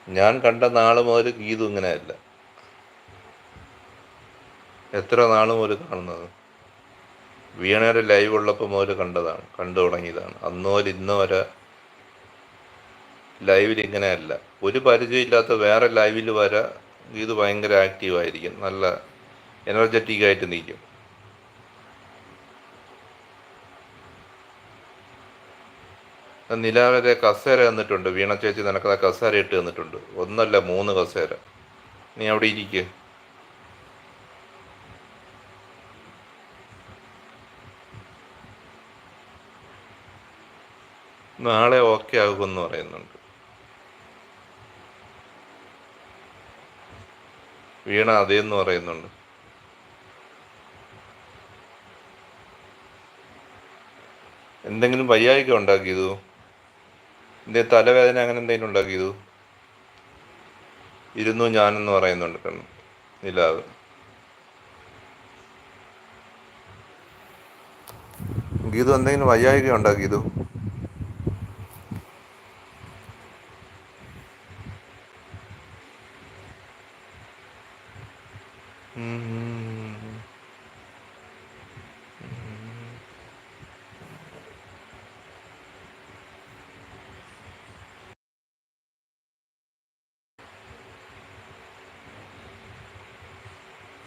ഞാൻ കണ്ട നാൾ മുതൽ ഗീതു ഇങ്ങനെയല്ല. എത്ര നാൾ മുതൽ കാണുന്നത്? വീണയുടെ ലൈവ് ഉള്ളപ്പോൾ മുതൽ കണ്ടു തുടങ്ങിയതാണ്. അന്ന് മുതൽ ഇന്ന് വരെ ലൈവിൽ ഇങ്ങനെയല്ല. ഒരു പരിചയമില്ലാത്ത വേറെ ലൈവിൽ വരെ ഗീതു ഭയങ്കര ആക്റ്റീവായിരിക്കും, നല്ല എനർജറ്റിക് ആയിട്ട് നിൽക്കും. നിലാവരെ കസേര തന്നിട്ടുണ്ട്, വീണ ചേച്ചി നിനക്കതാ കസേര ഇട്ട് തന്നിട്ടുണ്ട്. ഒന്നല്ല 3 കസേര. നീ അവിടെ ഇരിക്കുക. നാളെ ഓക്കെ ആകുമെന്ന് പറയുന്നുണ്ട്. വീണ അതേന്ന് പറയുന്നുണ്ട്. എന്തെങ്കിലും വയ്യായിക ഉണ്ടാക്കിയതു? തലവേദന അങ്ങനെ എന്തെങ്കിലും ഉണ്ടാക്കിയതു? ഇരുന്നു ഞാനെന്ന് പറയുന്നുണ്ട് കണ്ണു നിലാവ്. ഗീതു എന്തെങ്കിലും വയ്യായിക ഉണ്ടാക്കിയതു?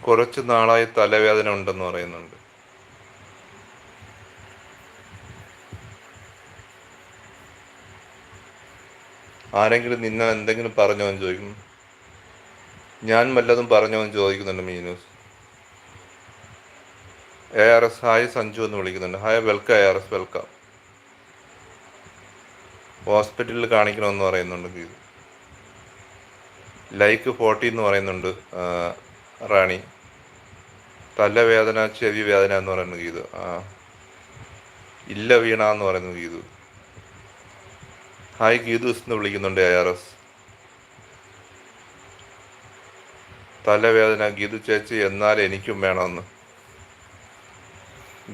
കുറച്ച് നാളായി തലവേദന ഉണ്ടെന്ന് പറയുന്നുണ്ട്. ആരെങ്കിലും നിന്നെ എന്തെങ്കിലും പറഞ്ഞോ എന്ന് ചോദിക്കുന്നു. ഞാൻ വല്ലതും പറഞ്ഞോ എന്ന് ചോദിക്കുന്നുണ്ട് മീനൂസ്. ARS ഹായ് സഞ്ജു എന്ന് വിളിക്കുന്നുണ്ട്. Hi, welcome ARS, welcome. ഹോസ്പിറ്റലിൽ കാണിക്കണമെന്ന് പറയുന്നുണ്ട് ഗീതു. ലൈക്ക് 40 എന്ന് പറയുന്നുണ്ട് റാണി. തലവേദന ചെവി വേദന എന്ന് പറയുന്നു ഗീതു. ഇല്ല വീണ എന്ന് പറയുന്നു ഗീതു. ഹായ് ഗീതുസ് എന്ന് വിളിക്കുന്നുണ്ട് ARS. തലവേദന ഗീതു ചേച്ചി, എന്നാൽ എനിക്കും വേണമെന്ന്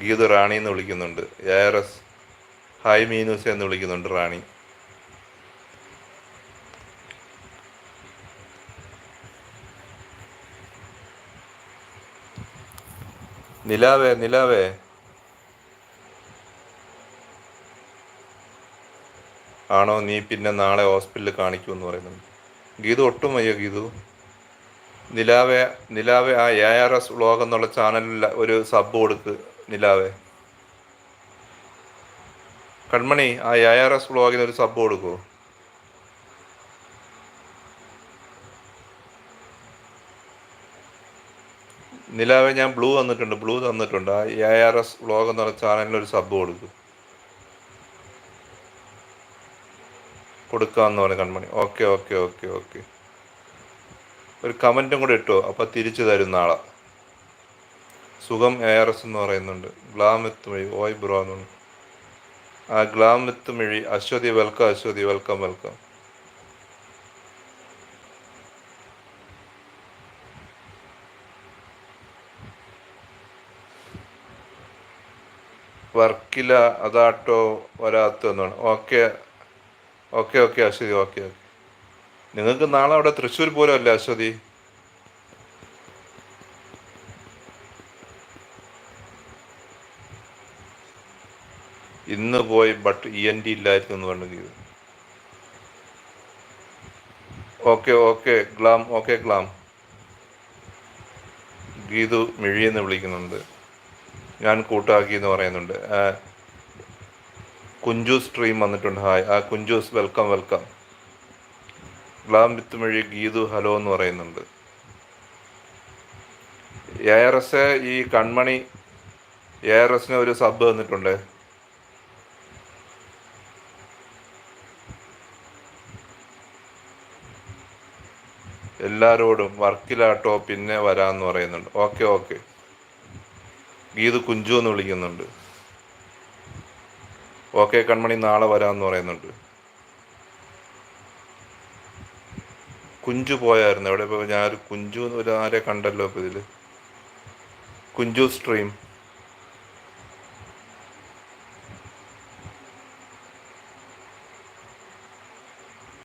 ഗീതു റാണി എന്ന് വിളിക്കുന്നുണ്ട്. ARS ഹായ് മീനൂസ് എന്ന് വിളിക്കുന്നുണ്ട് റാണി. നിലാവേ ആണോ? നീ പിന്നെ നാളെ ഹോസ്പിറ്റലിൽ കാണിക്കുമെന്ന് പറയുന്നുണ്ട് ഗീതു. ഒട്ടും വയ്യ ഗീതു. നിലാവെ ആ ARS വ്ളോഗ് എന്നുള്ള ചാനലിൽ ഒരു സബ് കൊടുക്ക് നിലാവെ. കൺമണി, ആ ARS വ്ളോഗിന് ഒരു സബ് കൊടുക്കുമോ? നിലാവെ ഞാൻ ബ്ലൂ തന്നിട്ടുണ്ട്. ആ ARS വ്ളോഗ് എന്നുള്ള ചാനലിൽ ഒരു സബ് കൊടുക്കാമെന്ന് പറയും കൺമണി. Okay okay okay okay. ഒരു കമൻറ്റും കൂടെ ഇട്ടോ, അപ്പോൾ തിരിച്ചു തരും നാളെ. സുഖം ARS എന്ന് പറയുന്നുണ്ട്. ഗ്ലാം വിത്ത് മിഴി, ഓയ് ബ്രോ എന്നുണ്ട്. ആ glam with Mizhi. Aswathy welcome, Aswathy welcome welcome. വർക്കില അതാട്ടോ വരാത്തെന്നാണ്. Okay okay okay Aswathy, okay okay. നിങ്ങൾക്ക് നാളെ അവിടെ തൃശ്ശൂർ പോലും അല്ലേ അശ്വതി? ഇന്ന് പോയി, ബട്ട് ENT ഇല്ലായിരുന്നു എന്ന് പറഞ്ഞു Geethu. Okay okay glam, okay glam. Geethu മിഴിയെന്ന് വിളിക്കുന്നുണ്ട്. ഞാൻ കൂട്ടാക്കി എന്ന് പറയുന്നുണ്ട്. കുഞ്ചൂസ് സ്ട്രീം വന്നിട്ടുണ്ട്. Hi. Kunjoos welcome welcome. Glam with Mizhi Geethu hello എന്ന് പറയുന്നുണ്ട്. ARS ഈ കൺമണി ARSന് ഒരു സബ് തന്നിട്ടുണ്ട്. എല്ലാവരോടും വർക്കിലാട്ടോ പിന്നെ വരാമെന്ന് പറയുന്നുണ്ട്. Okay okay. ഗീതു കുഞ്ചു എന്ന് വിളിക്കുന്നുണ്ട്. ഓക്കെ കൺമണി, നാളെ വരാമെന്ന് പറയുന്നുണ്ട്. കുഞ്ചു പോയായിരുന്നു എവിടെ? ഇപ്പോൾ ഞാനൊരു കുഞ്ചു ആരെ കണ്ടല്ലോ ഇപ്പോൾ ഇതിൽ. കുഞ്ചു സ്ട്രീം.